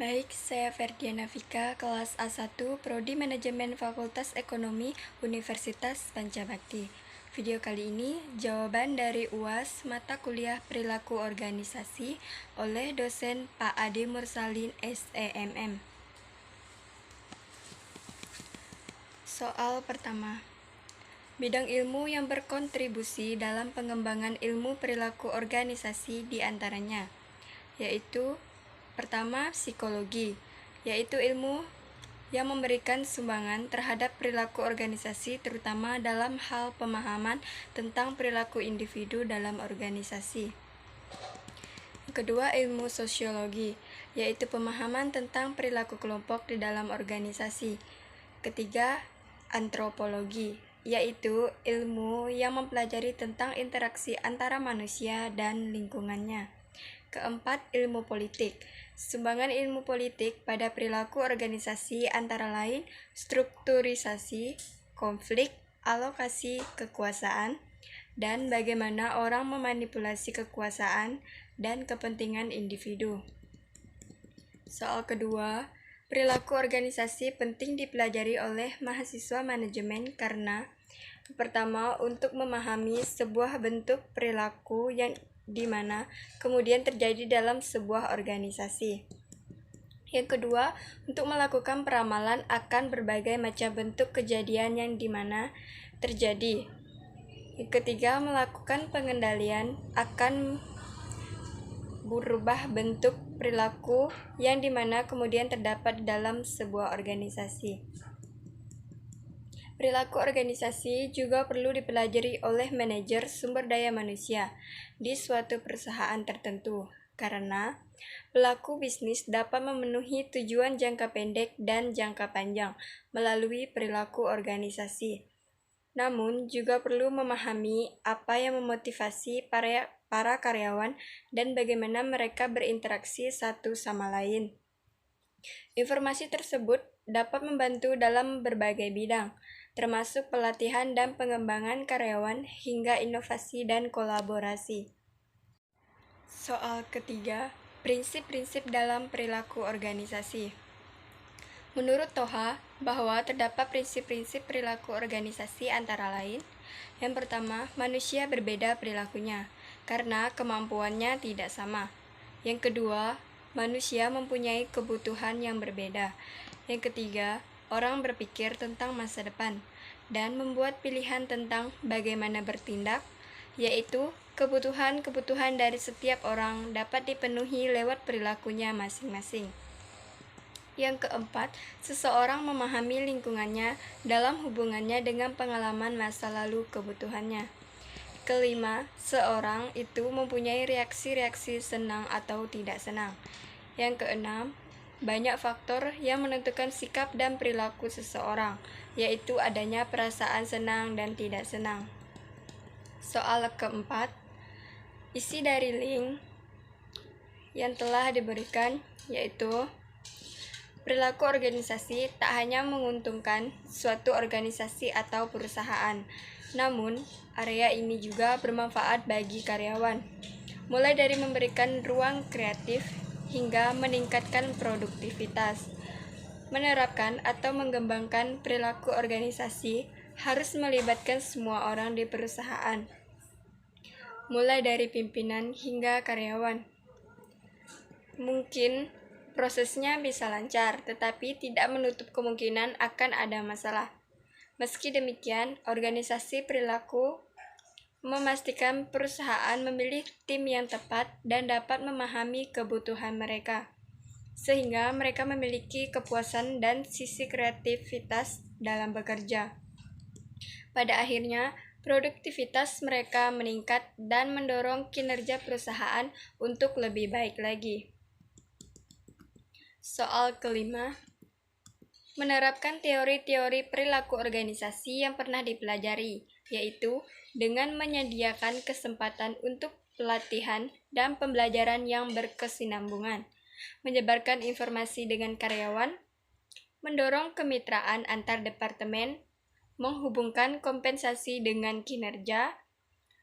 Baik, saya Ferdiana Vika, kelas A1, Prodi Manajemen Fakultas Ekonomi Universitas Pancabakti. Video kali ini jawaban dari UAS mata kuliah Perilaku Organisasi oleh dosen Pak Ade Mursalin SEMM. Soal pertama. Bidang ilmu yang berkontribusi dalam pengembangan ilmu perilaku organisasi diantaranya, yaitu pertama, psikologi, yaitu ilmu yang memberikan sumbangan terhadap perilaku organisasi terutama dalam hal pemahaman tentang perilaku individu dalam organisasi. Kedua, ilmu sosiologi, yaitu pemahaman tentang perilaku kelompok di dalam organisasi. Ketiga, antropologi, yaitu ilmu yang mempelajari tentang interaksi antara manusia dan lingkungannya. Keempat, ilmu politik. Sumbangan ilmu politik pada perilaku organisasi antara lain strukturisasi, konflik, alokasi kekuasaan, dan bagaimana orang memanipulasi kekuasaan dan kepentingan individu. Soal kedua, perilaku organisasi penting dipelajari oleh mahasiswa manajemen karena pertama, untuk memahami sebuah bentuk perilaku yang dimana kemudian terjadi dalam sebuah organisasi. Yang kedua, untuk melakukan peramalan akan berbagai macam bentuk kejadian yang dimana terjadi. Yang ketiga, melakukan pengendalian akan berubah bentuk perilaku yang dimana kemudian terdapat dalam sebuah organisasi. Perilaku organisasi juga perlu dipelajari oleh manajer sumber daya manusia di suatu perusahaan tertentu, karena pelaku bisnis dapat memenuhi tujuan jangka pendek dan jangka panjang melalui perilaku organisasi. Namun, juga perlu memahami apa yang memotivasi para karyawan dan bagaimana mereka berinteraksi satu sama lain. Informasi tersebut dapat membantu dalam berbagai bidang, termasuk pelatihan dan pengembangan karyawan hingga inovasi dan kolaborasi. Soal ketiga, prinsip-prinsip dalam perilaku organisasi. Menurut Toha, bahwa terdapat prinsip-prinsip perilaku organisasi antara lain, yang pertama, manusia berbeda perilakunya, karena kemampuannya tidak sama. Yang kedua, manusia mempunyai kebutuhan yang berbeda. Yang ketiga, orang berpikir tentang masa depan dan membuat pilihan tentang bagaimana bertindak, yaitu kebutuhan-kebutuhan dari setiap orang dapat dipenuhi lewat perilakunya masing-masing. Yang keempat, seseorang memahami lingkungannya dalam hubungannya dengan pengalaman masa lalu kebutuhannya. Kelima, seorang itu mempunyai reaksi-reaksi senang atau tidak senang. Yang keenam, banyak faktor yang menentukan sikap dan perilaku seseorang, yaitu adanya perasaan senang dan tidak senang. Soal keempat, isi dari link yang telah diberikan yaitu perilaku organisasi tak hanya menguntungkan suatu organisasi atau perusahaan, namun area ini juga bermanfaat bagi karyawan, mulai dari memberikan ruang kreatif hingga meningkatkan produktivitas. Menerapkan atau mengembangkan perilaku organisasi harus melibatkan semua orang di perusahaan, mulai dari pimpinan hingga karyawan. Mungkin prosesnya bisa lancar, tetapi tidak menutup kemungkinan akan ada masalah. Meski demikian, organisasi perilaku memastikan perusahaan memilih tim yang tepat dan dapat memahami kebutuhan mereka, sehingga mereka memiliki kepuasan dan sisi kreativitas dalam bekerja. Pada akhirnya, produktivitas mereka meningkat dan mendorong kinerja perusahaan untuk lebih baik lagi. Soal kelima, menerapkan teori-teori perilaku organisasi yang pernah dipelajari, yaitu dengan menyediakan kesempatan untuk pelatihan dan pembelajaran yang berkesinambungan, menyebarkan informasi dengan karyawan, mendorong kemitraan antar departemen, menghubungkan kompensasi dengan kinerja,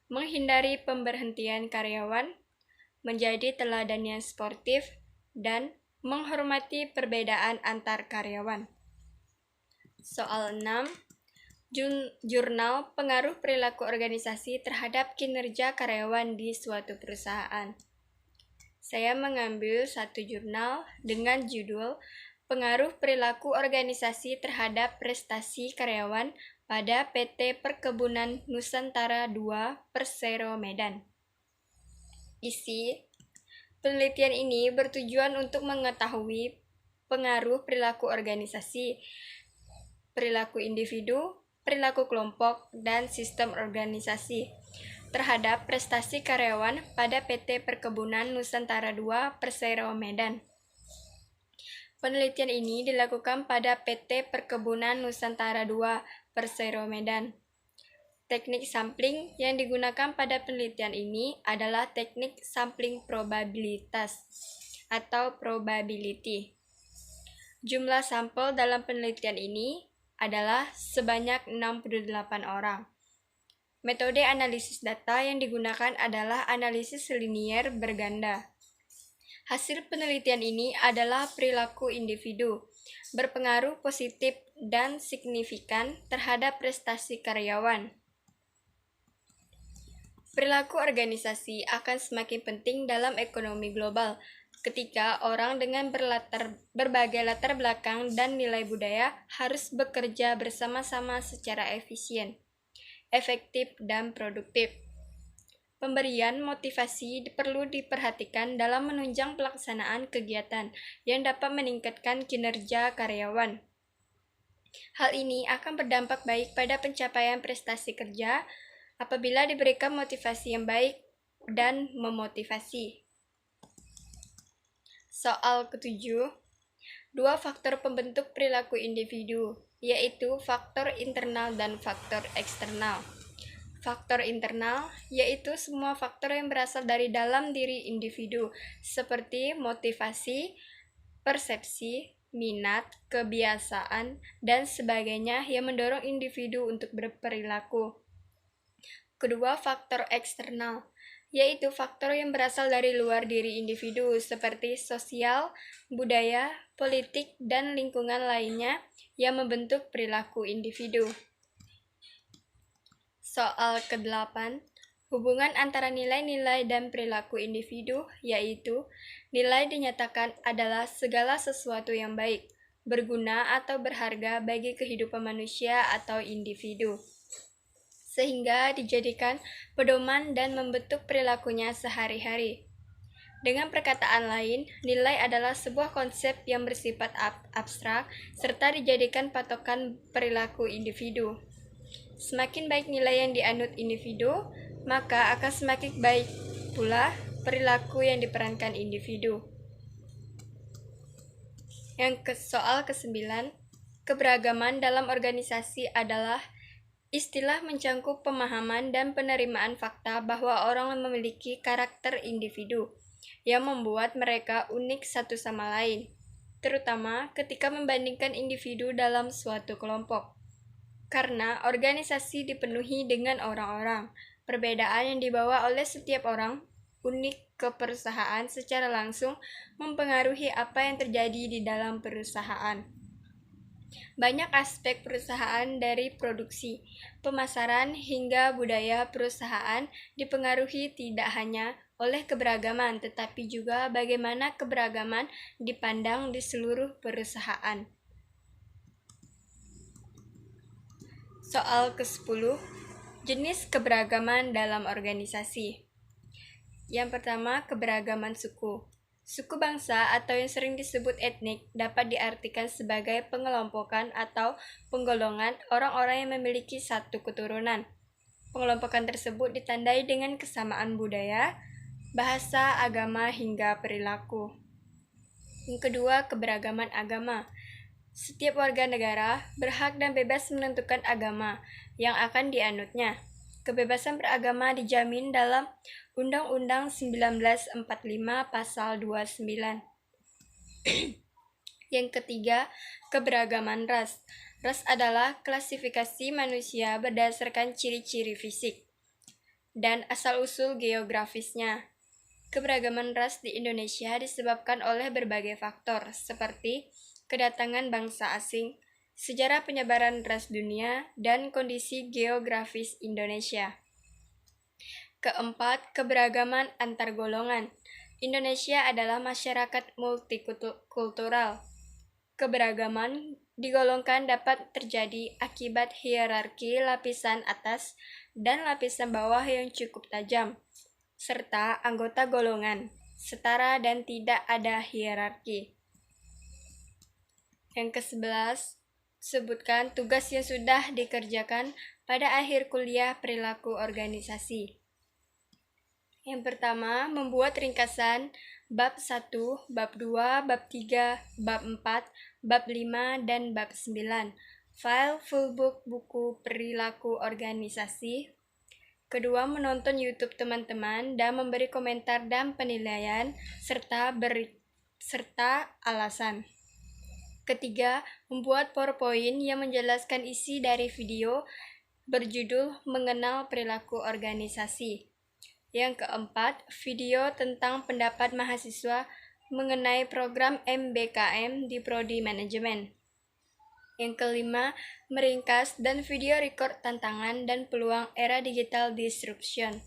menghindari pemberhentian karyawan, menjadi teladan yang sportif, dan menghormati perbedaan antar karyawan. Soal 6. Jurnal pengaruh perilaku organisasi terhadap kinerja karyawan di suatu perusahaan. Saya mengambil satu jurnal dengan judul Pengaruh Perilaku Organisasi Terhadap Prestasi Karyawan pada PT Perkebunan Nusantara II Persero Medan. Isi penelitian ini bertujuan untuk mengetahui pengaruh perilaku organisasi, perilaku individu, perilaku kelompok, dan sistem organisasi terhadap prestasi karyawan pada PT Perkebunan Nusantara II Persero Medan. Penelitian ini dilakukan pada PT Perkebunan Nusantara II Persero Medan. Teknik sampling yang digunakan pada penelitian ini adalah teknik sampling probabilitas atau probability. Jumlah sampel dalam penelitian ini adalah sebanyak 68 orang. Metode analisis data yang digunakan adalah analisis linier berganda. Hasil penelitian ini adalah perilaku individu, berpengaruh positif dan signifikan terhadap prestasi karyawan. Perilaku organisasi akan semakin penting dalam ekonomi global ketika orang dengan berbagai latar belakang dan nilai budaya harus bekerja bersama-sama secara efisien, efektif, dan produktif. Pemberian motivasi perlu diperhatikan dalam menunjang pelaksanaan kegiatan yang dapat meningkatkan kinerja karyawan. Hal ini akan berdampak baik pada pencapaian prestasi kerja apabila diberikan motivasi yang baik dan memotivasi. Soal ke-7, 2 faktor pembentuk perilaku individu, yaitu faktor internal dan faktor eksternal. Faktor internal yaitu semua faktor yang berasal dari dalam diri individu, seperti motivasi, persepsi, minat, kebiasaan, dan sebagainya yang mendorong individu untuk berperilaku. Kedua, faktor eksternal yaitu faktor yang berasal dari luar diri individu, seperti sosial, budaya, politik, dan lingkungan lainnya yang membentuk perilaku individu. Soal ke-8, hubungan antara nilai-nilai dan perilaku individu, yaitu nilai dinyatakan adalah segala sesuatu yang baik, berguna atau berharga bagi kehidupan manusia atau individu, sehingga dijadikan pedoman dan membentuk perilakunya sehari-hari. Dengan perkataan lain, nilai adalah sebuah konsep yang bersifat abstrak serta dijadikan patokan perilaku individu. Semakin baik nilai yang dianut individu, maka akan semakin baik pula perilaku yang diperankan individu. Soal ke-9, keberagaman dalam organisasi adalah istilah mencangkup pemahaman dan penerimaan fakta bahwa orang memiliki karakter individu yang membuat mereka unik satu sama lain, terutama ketika membandingkan individu dalam suatu kelompok. Karena organisasi dipenuhi dengan orang-orang, perbedaan yang dibawa oleh setiap orang unik ke perusahaan secara langsung mempengaruhi apa yang terjadi di dalam perusahaan. Banyak aspek perusahaan dari produksi, pemasaran, hingga budaya perusahaan dipengaruhi tidak hanya oleh keberagaman, tetapi juga bagaimana keberagaman dipandang di seluruh perusahaan. Soal ke-10, jenis keberagaman dalam organisasi. Yang pertama, keberagaman suku. Suku bangsa atau yang sering disebut etnik dapat diartikan sebagai pengelompokan atau penggolongan orang-orang yang memiliki satu keturunan. Pengelompokan tersebut ditandai dengan kesamaan budaya, bahasa, agama, hingga perilaku. Yang kedua, keberagaman agama. Setiap warga negara berhak dan bebas menentukan agama yang akan dianutnya. Kebebasan beragama dijamin dalam Undang-Undang 1945 Pasal 29. Yang ketiga, keberagaman ras. Ras adalah klasifikasi manusia berdasarkan ciri-ciri fisik dan asal-usul geografisnya. Keberagaman ras di Indonesia disebabkan oleh berbagai faktor, seperti kedatangan bangsa asing, sejarah penyebaran ras dunia, dan kondisi geografis Indonesia. Keempat, keberagaman antar golongan. Indonesia adalah masyarakat multikultural. Keberagaman digolongkan dapat terjadi akibat hierarki lapisan atas dan lapisan bawah yang cukup tajam, serta anggota golongan setara dan tidak ada hierarki. Yang ke-11, sebutkan tugas yang sudah dikerjakan pada akhir kuliah perilaku organisasi. Yang pertama, membuat ringkasan bab 1, bab 2, bab 3, bab 4, bab 5, dan bab 9. File fullbook buku perilaku organisasi. Kedua, menonton YouTube teman-teman dan memberi komentar dan penilaian serta alasan. Ketiga, membuat PowerPoint yang menjelaskan isi dari video berjudul Mengenal Perilaku Organisasi. Yang keempat, video tentang pendapat mahasiswa mengenai program MBKM di Prodi Manajemen. Yang kelima, meringkas dan video record tantangan dan peluang era digital disruption.